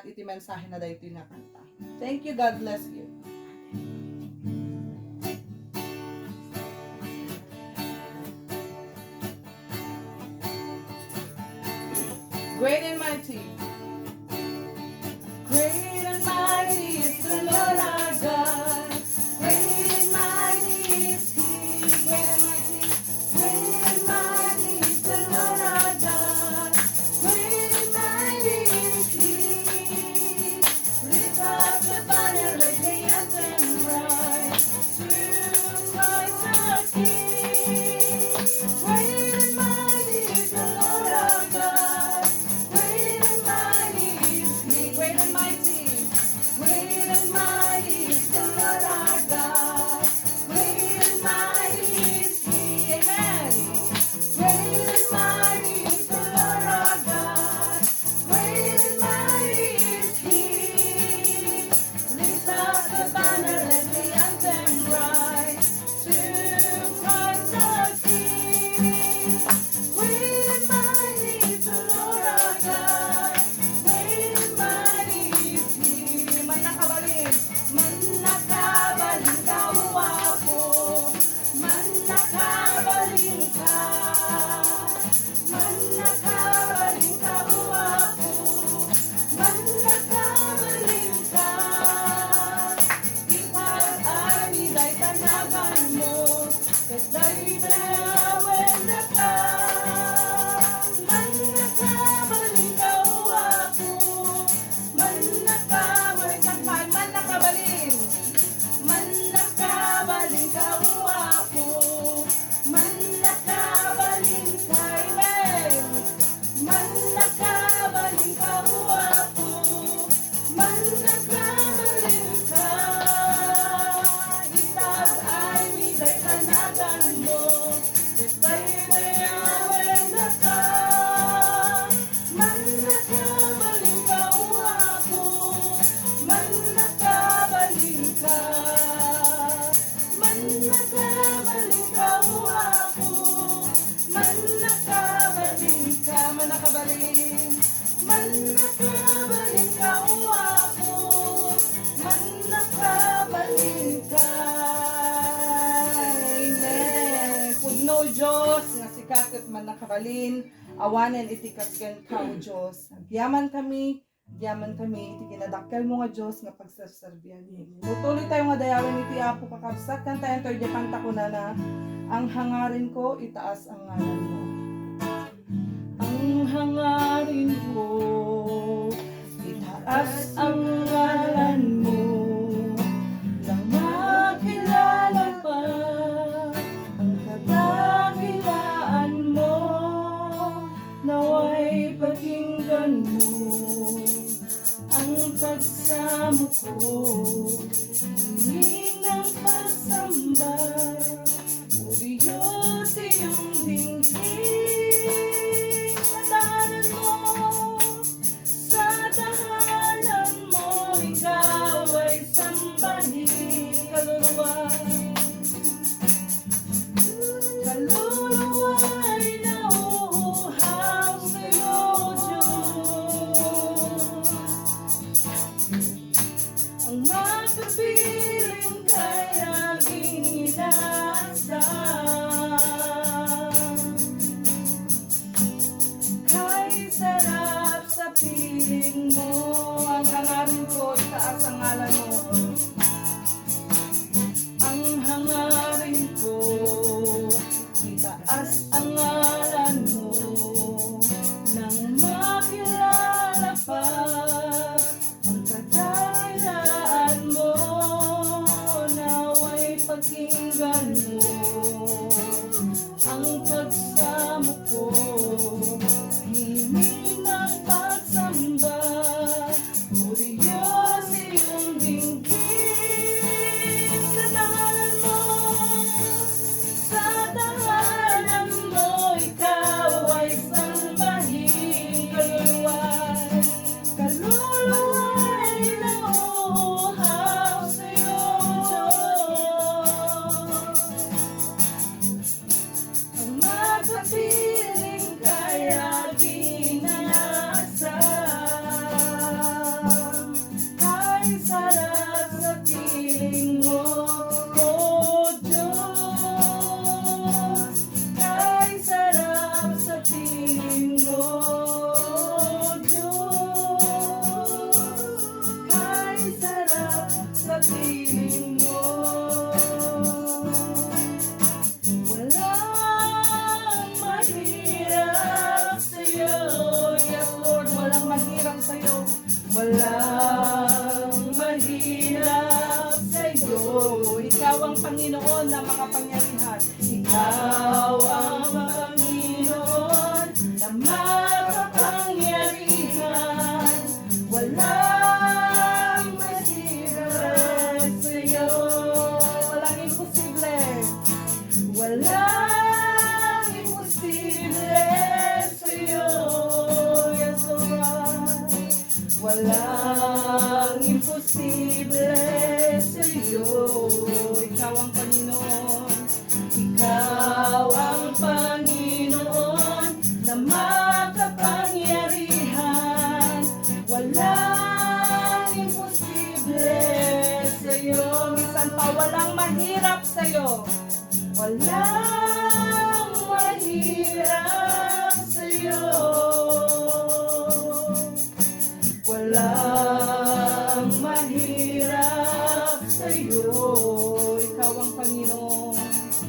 at iti mensahe na dahito na kanta. Thank you, God bless you. Great and mighty. Great and mighty is the Lord our God. Great and mighty is He. Great and mighty. Great and mighty is the Lord our God. Great and mighty is He. Lift up the banner, let the anthem rise. Through Christ our King. Great and mighty is the Lord our God. Great and mighty is He. Great and mighty. Great and mighty is the Lord our God. Great and mighty is He. Amen. Great and mighty is the Lord our God. Great and mighty is He. Lift up the banner, let the anthem rise. To Christ our King. Great and mighty is the Lord our God. Great and mighty is He. Man nakabalin ka uwapo. Man nakabalin ka. Man nakabalin ka uwapo. Man nakabalin ka. Itag ani day tanagan mo. Kaday dayawen na ka. Man nakabalin ka uwapo. Man nakabalin ka. Man nakabalin. Man nakabalin ka uwapo. Man nakabalin ka. Amen. Man nakabalin ka uwapo. Man nakabalin ka. Itag ay miday tanagan mo. Kita'y dayawen na ka. Man nakabalin ka uwapo. Man nakabalin ka. Man nakabalin ka uwapo. Man nakabalin ka. Man nakabalin. Man nakabalin ka uwapo. Man nakabalin ka. Amen. Pudno Diyos nga sikakit man nakabalin. Awanen iti kasken kao Diyos. Agyaman kami, iti kinadakkel mo nga Diyos nga pagserserbihan mo. Tutuloy tayo nga dayawin iti Apo kakabsat kan tayo toy di kanta ko na ang hangarin ko itaas ang ngalan mo. Ang hangarin ko itaas ang ngalan mo. Nang makilala pa ang kadakilaan mo. Naway pakinggan mo ang pagsamo ko. Hingin ng pagsamba. O Diyos, iyong dinggin. Matahanan mo. Sa tahanan mo, ikaw ay sambahin. Kaluluwa. Kaluluwa ay nauuhaw sa'yo, Diyos. Ang magkapiling kay aking inasal. Kay sarap sa piling mo. Ang hangarin ko, itaas ang ngalan mo. Ang hangarin ko, itaas ang ngalan mo. Nang makilala pa ang kadakilaan mo. Naway pakinggan mo ang pagsamo ko. Himig ng pagsamba. O Diyos, iyong dinggin. Walang mahirap sa'yo. Ikaw ang Panginoon ng mga pangyarihan. Ikaw ang Panginoon na makapangyarihan. Walang mahirap sa'yo. Walang imposible. Walang imposible sa'yo, Yeshua. Walang imposible sa'yo. Ikaw ang Panginoon. Ikaw ang Panginoon na makapangyarihan. Walang imposible sa'yo. Minsan pa walang mahirap sa'yo. Walang mahirap sa'yo. Walang mahirap sa'yo. Ikaw ang Panginoon.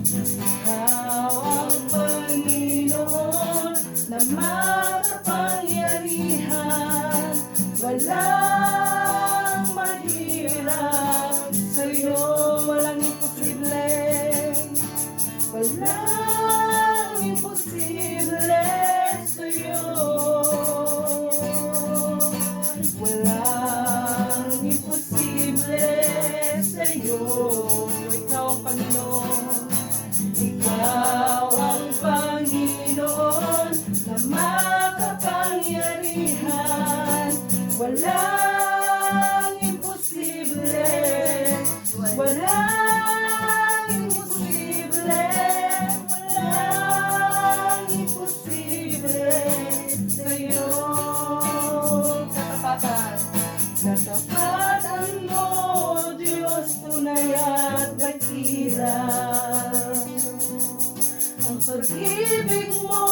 Ikaw ang Panginoon na makapangyarihan. Walang mahirap sa'yo. Walang imposible. Walang imposible sa'yo. Walang imposible sa'yo. Ikaw ang Panginoon. Ikaw ang Panginoon na makapangyarihan. Walang imposible. Walang imposible. Walang imposible sa'yo. Katapatan. Katapatan mo, Diyos, tunay at dakila. Ang pag-ibig mo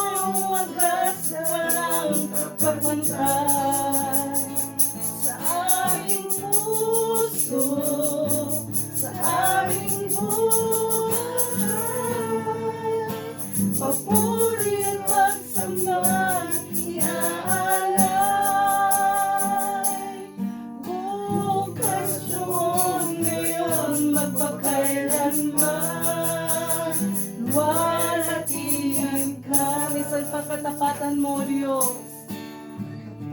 wagas na walang kapantay. Sa aming puso, sa aming buhay, papuri at pagsamay iaalay. Bukas noon, ngayon, magpakailanman. Luwalhatiin ka. Minsan pa katapatan mo, Diyos.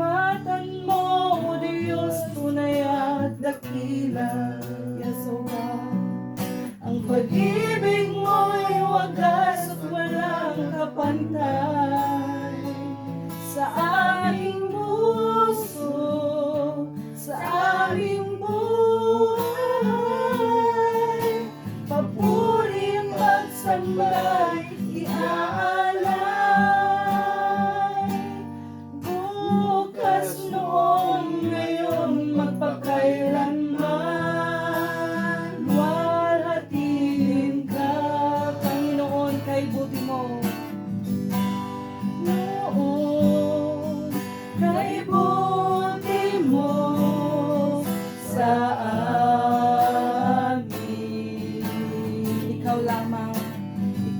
Katapatan mo, O Diyos, tunay at dakila. Yeshua. Ang pag-ibig mo'y wagas at walang kapantay. Sa aming puso, sa aming buhay, papuri ang pagsambay iaalay. Bukas noon, ngayon, magpakailanman. Luwalhatiin ka, Panginoon, kay buti mo. Noon, kay buti mo sa amin. Ikaw lamang,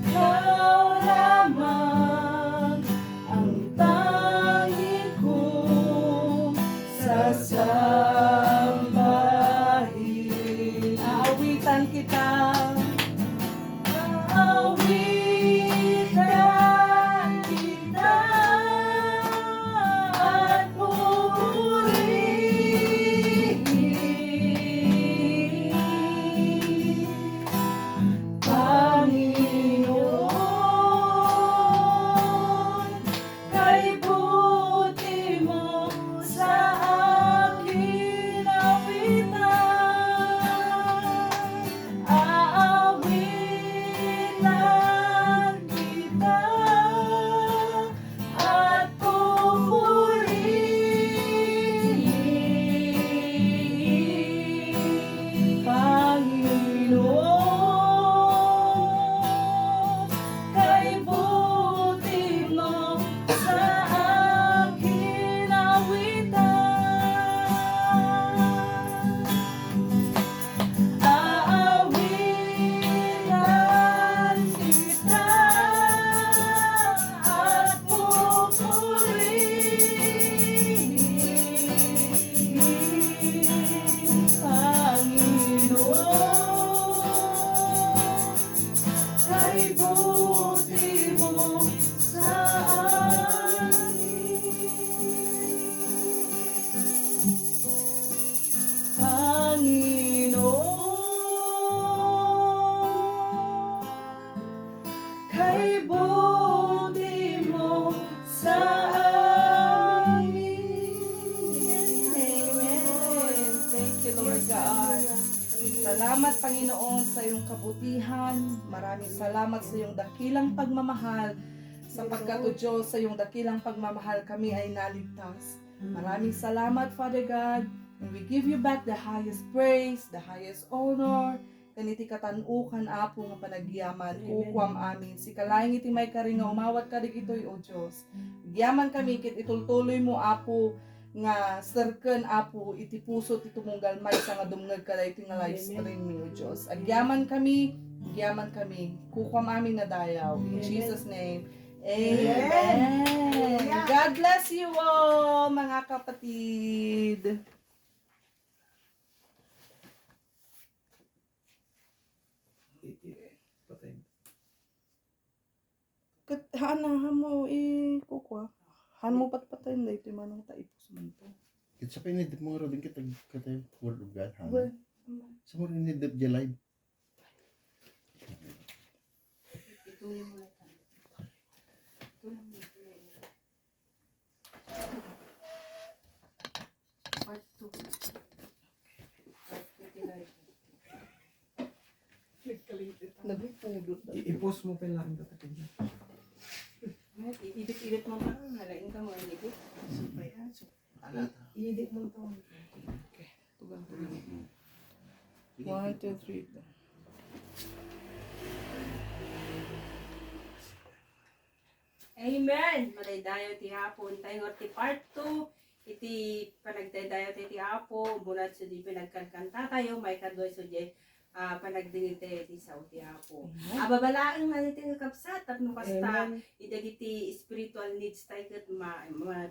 ikaw lamang ang tanging kong sasambahin. Aawitan kita. Aawitan kita at pupurihin. Panginoon, kay buti mo sa akin. God. Salamat, Panginoon, sa iyong kabutihan. Maraming salamat sa iyong dakilang pagmamahal. Sapagkat, O Diyos, sa iyong dakilang pagmamahal kami ay naligtas. Maraming salamat, Father God. And we give you back the highest praise, the highest honor. Kaniti katanukan, Apo, nga panagyaman. Kukwam amin. Si kalaing iti may karing nga umawat ka digitoy, O Diyos. Gyaman kami, kit itultuloy mo, Apo, nga serken, Apo, iti puso iti tumunggal may sa nga dumngag ka iti nga live stream mi, O Diyos. Agyaman kami, kukwam amin na dayaw. In Jesus' name, Amen. God bless you all, mga kapatid. Hanahan mo, kukwa. Han mo patpatayin na ito yung manong taipos man to. It's a pinid mo rin kita word of God. Well, Sa mo rin nidip jalay. part 2. Nagpudot na. I-post mo pa lang ito takin. Idit-idit mo na. Halain ka mo, idit. I-edit mo ito. Okay. Tugang. 1, 2, 3. Amen. Madaydayo ti hapon tayo ti part 2. Iti panagdaydayo ti hapon. Bulat sa di pinagkanta tayo. May kadoy so di panagdingin tayo ti sa ti hapon. Ababalaang na iti kapsat. Tapno kasta idagiti spiritual needs tayo kat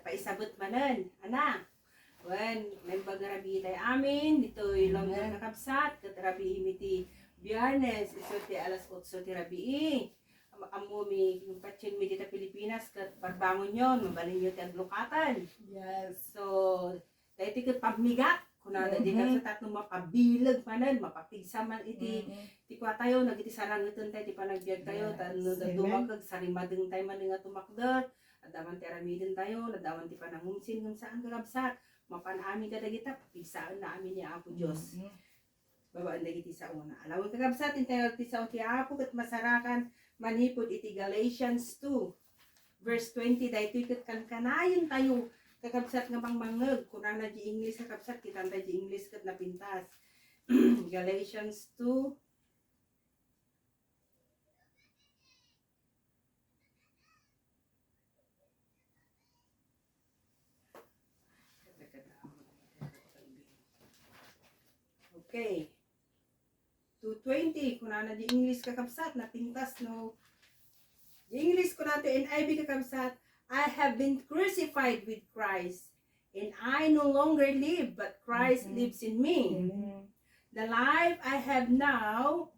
paisabot manan. Ana. Wen, may bagarabi tayo amin. Dito ilang na kapsat. Kat rabi imiti Biyernes. Iso ti alas 8 ti rabi amumi yung patsin mi dito Pilipinas kat parbangon yon mabalin nyo ti adlokatan. Yes. So dahil ti kat pamigat kunada di ka sa tatlo mapabilag manan mapapigsa man iti ti kwa tayo nagiti sarangiton tayo ti panagbiag tayo tano dadumag kag sarimadeng tayo man nga tumakdat adaman ti aramidin tayo nadaman ti panangumsin ngam saan kagabsat mapanami ka dagita papigsaan na amin ni Apo Dios. Babaan dagiti sa una alawon kagabsat tayo ti sa ti Apo kat masarakan manhipod iti Galatians 2 verse 20 daytoy ket kankanayon tayo kakabsat nga pangmangeg kunang na di English kakabsat kitan da di English ket napintas. Galatians 2 Okay. 2:20 kunang na di English kakabsat napintas no. Di English ko nato NIV kakabsat I have been crucified with Christ, and I no longer live, but Christ lives in me. The life I have now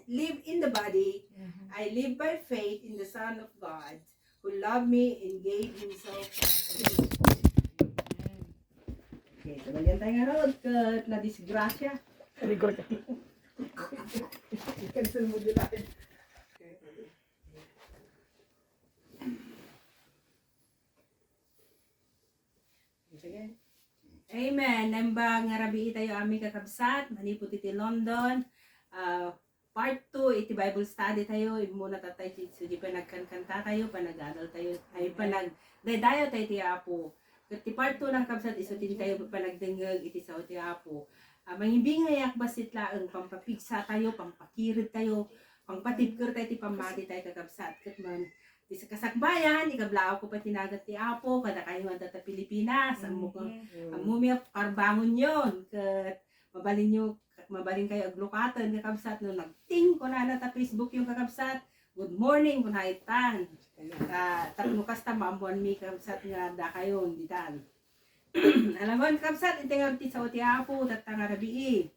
live in the body, I live by faith in the Son of God, who loved me and gave Himself for me. Okay, sabagyan tayo nga road, kat na disgrasya. I-cancel mo din natin. Sige. Amen. Namba nga rabi tayo aming kakabsat. Manipot iti London. Part 2, iti Bible study tayo. Muna tatay, so di pa nagkankanta tayo, panag-adal tayo. Ay, panag-dayo tayo ti Apo. Iti part 2 ng kabsat, isutin tayo panagdengag iti sa ti Apo. Mangimbingay akbasit laang, pampapigsa tayo, pampakirid tayo, pangpatipker tayo, ti pamati tayo kakabsat. Kat man, di sa kasakbayan, ikablao ko pa tinagat ti Apo, kada kayo nga data Pilipinas, ang mumia karbangon yon, kat mabalin kayo aglokatan kakabsat, no nagting ko na ta Facebook yung kakabsat, good morning kung haitan, tatlo kasta maambuan mi kakabsat nga da kayo, ditan. Alam mo, kakabsat, intingan ti sa ti Apo, tatang arabii.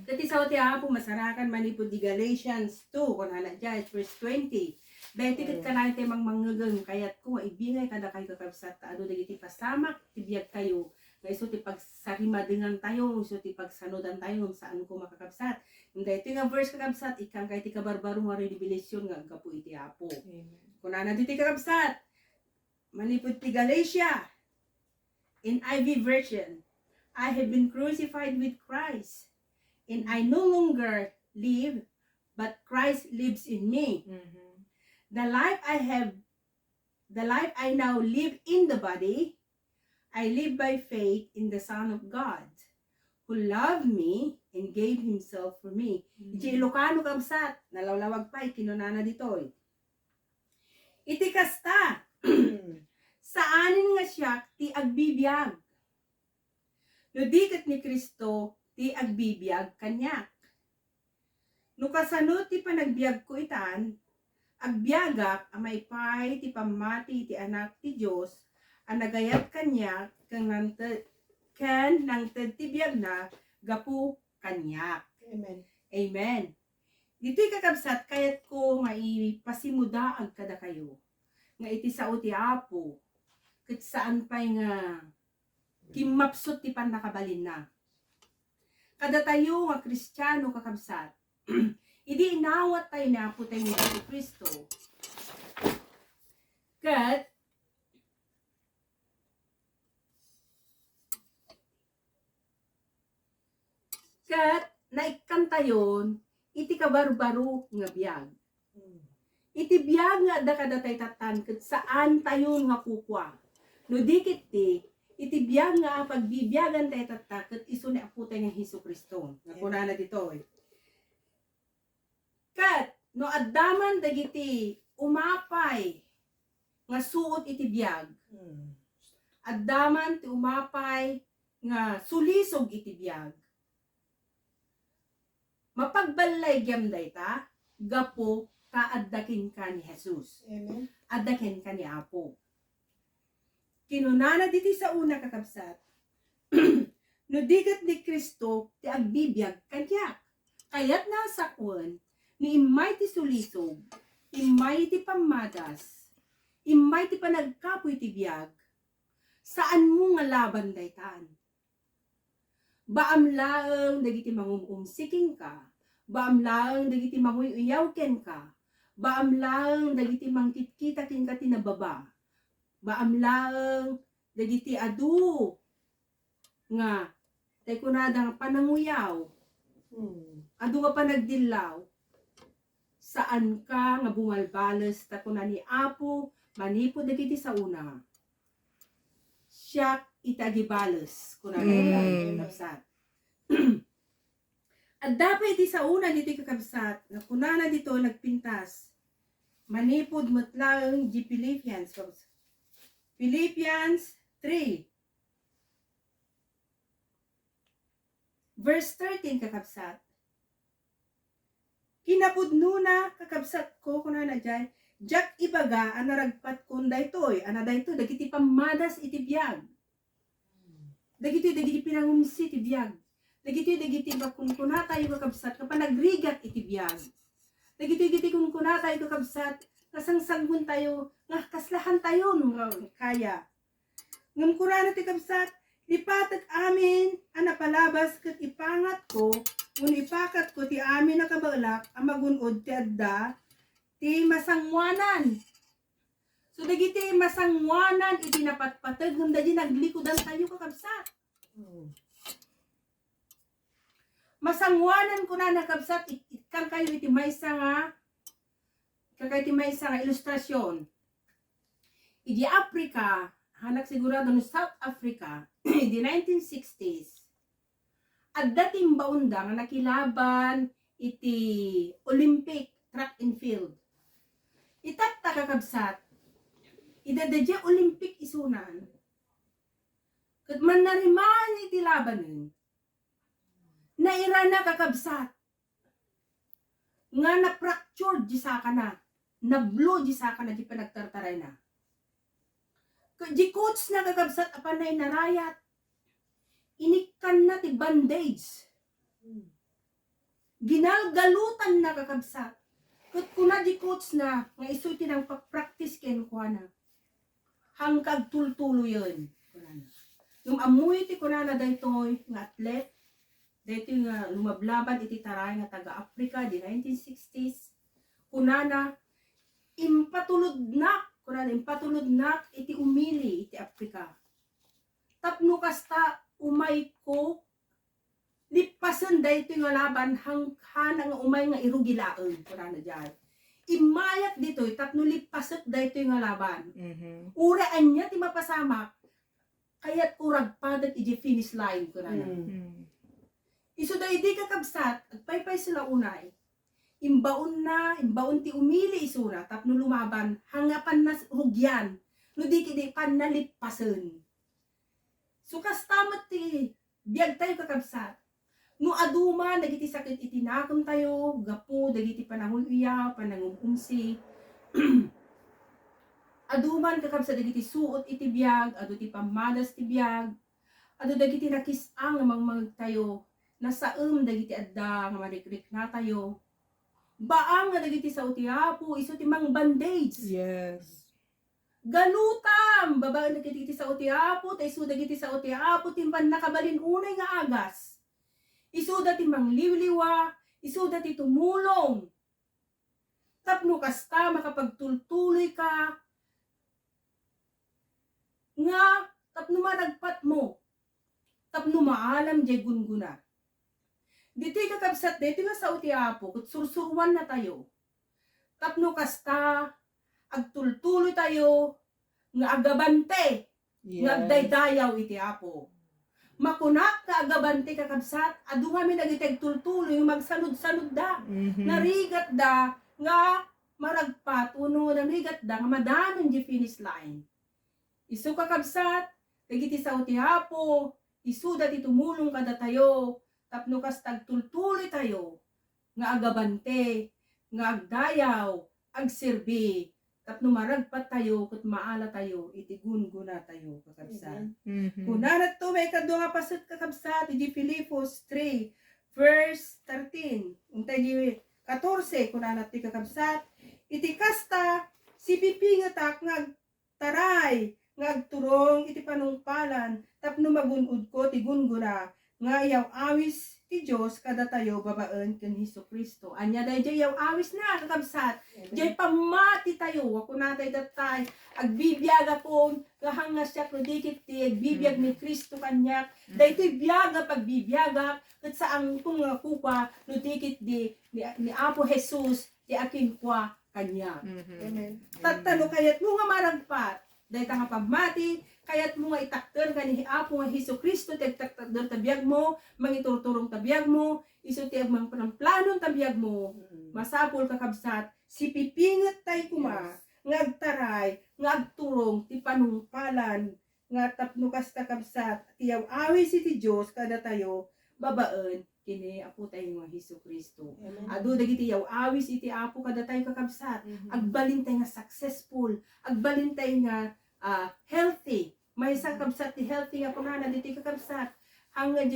Kati sa ti Apo, masarakan manipod di Galatians 2, kung anak dyan, verse 20. Dahil tikit ka na ito mang manggagang, kaya't kung ibingay kada kayo kakabsat, ano dagiti pasamak, tibiyag kayo, nga iso ti pagsarimadingan tayo, iso ti pagsanodan tayo, saan ko makakabsat. Hindi, ito nga verse kakabsat, ikang kahit ikabarbaro nga revelasyon nga, agkapo iti Apo. Kung anak diti kakabsat, manipod ti Galatia, in NIV version, I have been crucified with Christ, and I no longer live, but Christ lives in me. The life I now live in the body, I live by faith in the Son of God, who loved me and gave himself for me. Iti Ilocano kabsat, nalawlawag pa, ikinunana dito. Iti kasta, saanin nga siya ti agbibiyag. No diket ni Kristo ti agbibiyag kanyak. No kasano ti panagbiag ko itan, agbiagak amay pay ti pamati ti anak ti Dios, ang nagayat kanyak ken nangted ti biag na gapu kanyak. Amen. Amen. Dito'y kakabsat, kayat ko nga ipasimudaag kada kayo. Nga iti sao ti Apo, kat saan pa'y nga kimapsot ti panakabalin na. Kada tayo nga Kristiyano kakabsat, idi inawat tayo na Apo tayo ni Jesu Kristo. Kat, naikanta yon, iti kabaro-baro nga biyag. Iti biyag nga da kadatay tatan, kat saan tayo nga kukwa. No dikit ti, iti biyag nga pagbibiyagan tayo tatan, kat iso ni Apo tayo ng Hesus Kristo. Nakuna na dito eh. Kat, no addaman dagiti umapay nga suot iti biyag. Addaman ti umapay nga sulisog iti biyag. Mapagbalay gyam dayta, gapo kaaddakin ka ni Jesus. Amen. Addakin ka ni Apo. Kinunana diti sa una kakabsat, no digat ni Kristo ti agbibiyag kanyak. Kayat nasa kwan, ni imay ti sulisog, imay ti pamadas, imay ti panagkapoy ti biyag, saan mo nga laban daytan? Baam laeng dagiti mangumumsiking ka, baam laeng dagiti manguyuyawken ka, baam laeng dagiti mangkitkitakin ka tinababa, baam laeng dagiti adu nga tay kunada nga pananguyaw, adu nga panagdilaw, saan ka nga bumalbalas ta kuna ni Apo manipod dagiti sa una. Siya itagibales kuna ni kakabsat. At dapat iti sa una dito kakabsat, na kunana dito nagpintas, manipod matlaeng di Philippians 3 verse 13 kakabsat. Kinapudno na kakabsat ko kunana dyan, jak ibaga ang naragpat kun daytoy, ana daytoy dagiti pamadas iti biyag. Dagiti pinangumsi iti biyag. Dagiti bakun kuna tayo kakabsat na panagrigat iti biyag. Dagiti kun kuna tayo kakabsat kasangsangun tayo nga kaslahan tayo nga kaya. Ngam kurana ti kabsat ipatag amin ang napalabas ket ipangat ko ngun ipakat ko ti amin nakabalak ang magunod ti adda ti masangwanan. So dagiti masangwanan iti napatpatag ngem dadi naglikodan tayo kakabsat. Masangwanan ko na nakabsat ikang kayo iti maysa nga ilustrasyon. Iti Africa, hanak sigurado no South Africa, di 1960s. At dating baunda nga nakilaban iti Olympic track and field. Itat kakabsat, idadadya Olympic isunan. Kat man nariman iti labanin, naira na kakabsat, nga na-fractured di saka na, na-blow di saka na di panagtartaray na. Di coach na kakabsat, apan na inarayat, inikan na ti bandage. Ginalgalutan na kakabsat. Kat kuna di coach na, nga isuti ng practice ken kuha na. Hangkag tultulo yun. Yung amuy ti kuna na daytoy nga atlet, dito nga lumablaban iti taray nga taga-Africa di 1960s. Kunana impatulod nak iti umili iti Africa. Tapno kasta umay ko lipasan dayto nga laban hanghan nga umay nga irugilaen kuna na diyan. Imayat dito tapno lipasak dayto nga laban. Uraan niya ti mapasamak kayat urag padag iji finish line kuna na. Isu da idi kakabsat agpaypay sila unay. Imbaon ti umili isura tapno lumaban hangapan nas rugyan. No di kidi pan nalipasan. So kastamat ti biag tayo kakabsat. No aduma dagiti sakit itinakon tayo, gapo dagiti panahon uya, panangumumsi. Aduman kakabsat dagiti suot iti biag, adu ti pamadas ti biag. Adu dagiti nakisang mangmag tayo, nasaem dagiti adda nga marikrik na tayo. Baang nga dagiti sa utiapo, iso ti mang bandage. Yes. Ganutam, babae dagiti sa utiapo, iso dagiti sa utiapo, timpan nakabalin unay nga agas. Isuda ti mangliwliwa, isuda ti tumulong. Tapno kasta makapagtultuloy ka, nga tapno maragpat mo, tapno maalam jay gunguna. Dito kakabsat, dito nga sa utiapo, kut sursurwan na tayo. Tapno kasta, agtultuloy tayo, nga agabante, nga agdaydayaw iti apo. Makunak ka agabante kakabsat, adu nga mi nagitag tultuloy magsanod-sanod da. Narigat da nga maragpat uno narigat da nga madanon di finish line. Isu kakabsat, dagiti sa utihapo, isu dati tumulong kada tayo, tapno kas tagtultuloy tayo, nga agabante, nga agdayaw, agserbi, tapno maragpat tayo, ket maala tayo, itigun-guna tayo kakabsat. Kunanat to may kadwa nga pasut kakabsat, iti Filipos 3, verse 13. Untay di 14, kunanat ti kakabsat. Iti kasta, si pipingatak nga taray, nga agturong iti panungpalan, tapno magunud ko ti gunguna, nga yaw awis ti Diyos kada tayo babaen ken Hesukristo. Anya day jay yaw awis na kakabsat. Jay pamati tayo, wako natay datay, agbibiyaga pon, kahanga siya krodikit ti, agbibiyag ni Kristo kanyak, daytoy biyaga pagbibiyaga, kat saang kung nga kupa, nudikit ni Apo Jesus, ti akin kwa kanyak. Amen. Tatano kayat mo nga maragpat, dahil nga pagmati, kayat mo nga itakter ka ni Apo nga Hesukristo, ti agtakter tabiyag mo, mangiturturong tabiyag mo, iso ti agmang planon tabiyag mo, masapol kakabsat, si pipingat tay kuma, nga agtaray, nga agturong, ti panungpalan, nga tapno kas kakabsat, ti awis iti Diyos, kada tayo, babaen, kini Apo tayo nga Hesukristo. Adu dagiti awis iti Apo kada tayo kakabsat, agbalin tayo nga successful, agbalin tayo nga healthy, may isang kabsat ti healthy nga punana dito kakabsat, hanga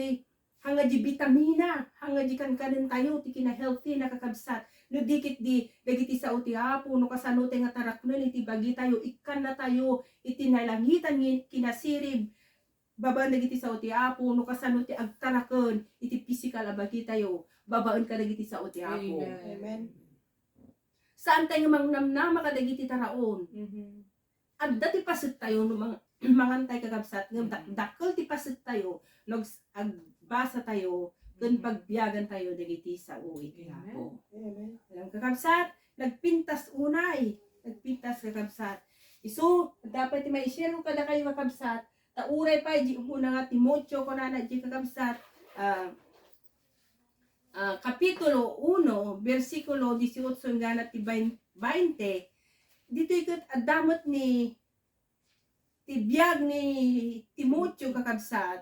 di vitamina, hanga di kankanin tayo ti kina healthy na kakabsat, no dikit di dagiti sa uti Apo, no kasano tayo nga taraknon iti bagi tayo, ikan na tayo, iti nalangitan kinasirib, babaan dagiti sa uti Apo, no kasano ti agtarakon, iti physical abagi tayo, babaan ka dagiti sa uti Apo. Amen. Saan tayo mangnamnama ka dagiti taraon? At dati pasit tayo no mangantay kakabsat ng dakkel ti pasit tayo nog agbasa tayo kun pagbiyagan tayo dagiti sa uwi Apo. Alam kakabsat nagpintas unay kakabsat. Isu dapat ti mai-share ko kada kayo kakabsat ta uray pa di una nga Timoteo kunana di kakabsat kapitulo 1 bersikulo 18 hanggang 20 dito ikat adamot ni tibiyag ni Timoteo kakabsat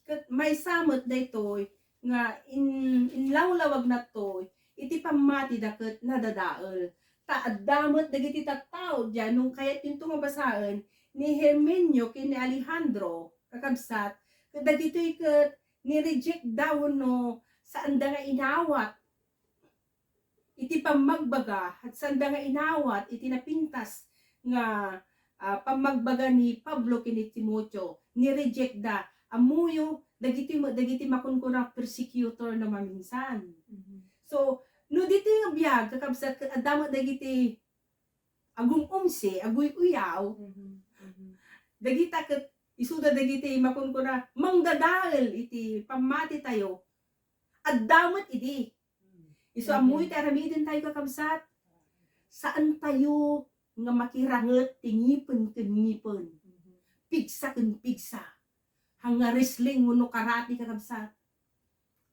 kat may samot daytoy nga inlawlawag na to iti pamati daket nadadael ta adamot dagiti tattao diyan nung kayat yung mabasaan ni Hermenio ken ni Alejandro kakabsat ket dagito ikat ni reject daw no saan da nga inawat iti pamagbaga at sanda nga inawat iti napintas nga pamagbaga ni Pablo kini Timoteo ni reject da amuyo dagiti makunkuna persecutor na maminsan. So no dito nga biag kakabsat adama dagiti agumumsi aguy uyaw dagita ket isuda dagiti makun ko na mangdadael iti pamati tayo. At damot idi. Isu amuy ti aramidin tayo kakabsat. Saan tayo nga makiranget tingipon ken ngipon. Pigsa ken pigsa. Hanga wrestling nguno karate kakabsat.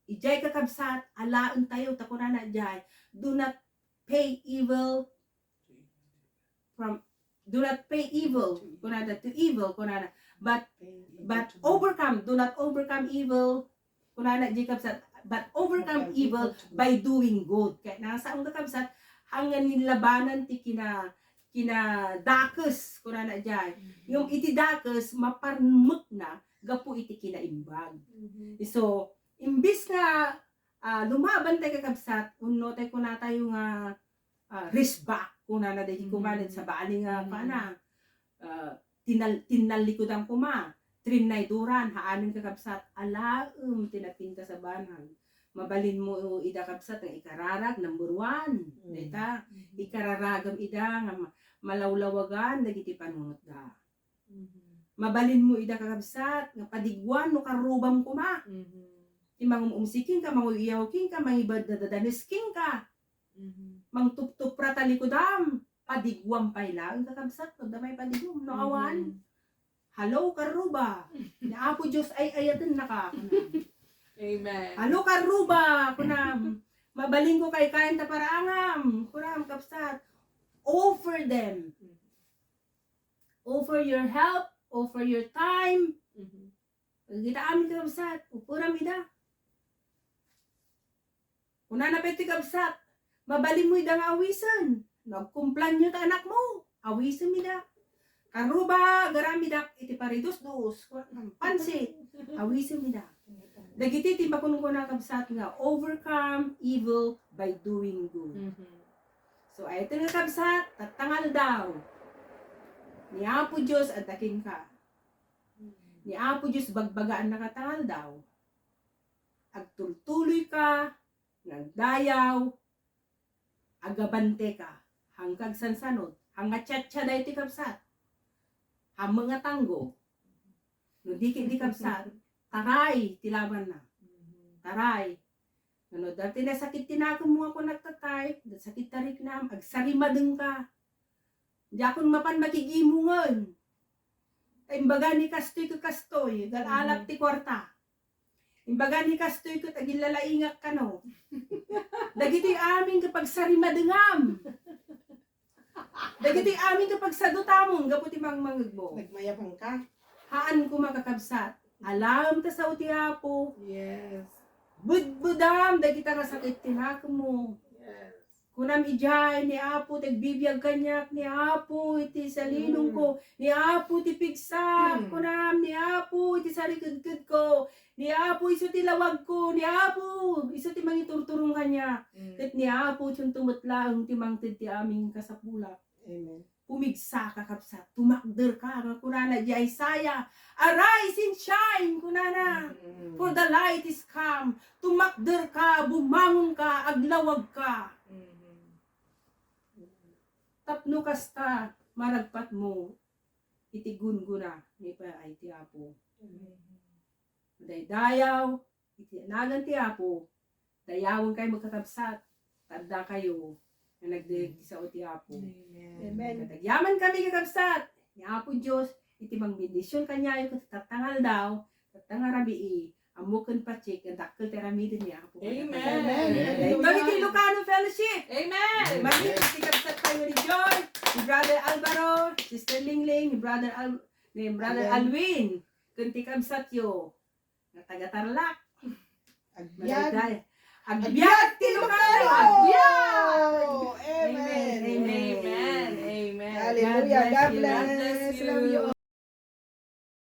Ijay kakabsat, alaan tayo takunana jay. Do not pay evil kunana to evil kunana. But overcome, do not overcome evil kunana jay kakabsat. But overcome evil by doing good. Kaya nasa ang kakabsat, hanggang nilabanan ti kina dakes kunana jay. Yung iti dakes maparmuk na gapu iti kinaimbag. So imbis nga lumaban tayo kakabsat, unno tayo kuna tayo nga risk back kunana dahil kumalit sa bali nga pana tinalikudan kuma trinay duran haanin kakabsat alaem tinapinta sa banang mabalin mo ida kabsat nga ikararag number 1 data ikararagam ida nga malawlawagan dagiti panunot da mabalin mo ida kakabsat nga padigwan no karubam kuma timang umsiking ka manguyawking ka mangibad dadanisking ka mangtuptup pratalikudam padigwam pay lang kakabsat no damay padigwam no awan. Hello karuba. Ni Apo Diyos ay ayatin naka. Amen. Hello karuba. Kunam. Mabaling ko kay kain ta paraangam. Kunam kapsat. Offer them. Offer your help. Offer your time. Kita amin kapsat. Upuram ida. Kuna na peti kapsat. Mabaling mo ida nga awisan. Nagkumplan nyo ta anak mo. Awisan ida. Karuba, garamidak, iti paridos dos, pansit, awisin mida. Dagiti ti bakun ko na kabsat nga, overcome evil by doing good. So, ay ito nga kabsat, tatangal daw. Ni Apo Diyos, adakin ka. Ni Apo Diyos, bagbagaan na katangal daw. Agtultuloy ka, nagdayaw, agabante ka, hangkag sansanod, hanga tiyatsa da iti kabsat. Ang mga tanggo, no di kabsat, taray, tilaban na. Taray. No, dati na sakit tinako mo ako nagtatay, sakit tarik na, agsarimadeng ka. Di akong mapan makigimungan. Imbaga ni kastoy ko kastoy, galalap ti kwarta. Imbaga ni kastoy ko, tagilalaingak ka no. Dagiti amin kapag sarimadengam. Dagiti amin kapag sadutamong, gaputi mangmangagbo. Nagmayabang ka? Haan ko makakabsat. Alam ta sa uti Apo. Yes. Budbudam, dagita nga sakit tinako mo. Yes. Kunam ijay, ni Apo, tagbibiyag kanyak, ni Apo, iti salinong ko, ni Apo, iti pigsak, kunam, ni Apo, iti sarikudkud ko, ni Apo, iso ti lawag ko, ni Apo, iso ti mangiturturong kanya. Kat ni Apo, tiyong tumutlaang ti mangtid ti aming kasapula. Amen. Pumigsa ka kapsat, tumakder ka, nga kunana, di Isaiah, arise and shine, kunana, for the light is come, tumakder ka, bumangon ka, aglawag ka. Tapno kasta, maragpat mo, itigun guna, ni pa ay ti Apo. Dayaw, iti nagan ti Apo, dayawon kayo magkakabsat, tanda kayo, na nagdirig sa o ti Apo. Amen. Katagyaman kami kakabsat, ni Apo Diyos, iti mangbindisyon kanya yung tatangal daw, tatangarabii, amukan patsik, ang dakkel teramidin ni Apo. Amen. Ito iti Ilocano Fellowship. Amen. Maraming kakabsat tayo ni Joy, ni Brother Alvaro, Sister Lingling, ni Brother Alwin, kunti kabsat yo, na taga-Tarlac. Agbyad. Agbyad ti Ilocano! Agbyad! Amen. Amen. Amen. Amen. Hallelujah. God God bless bless. you. Love you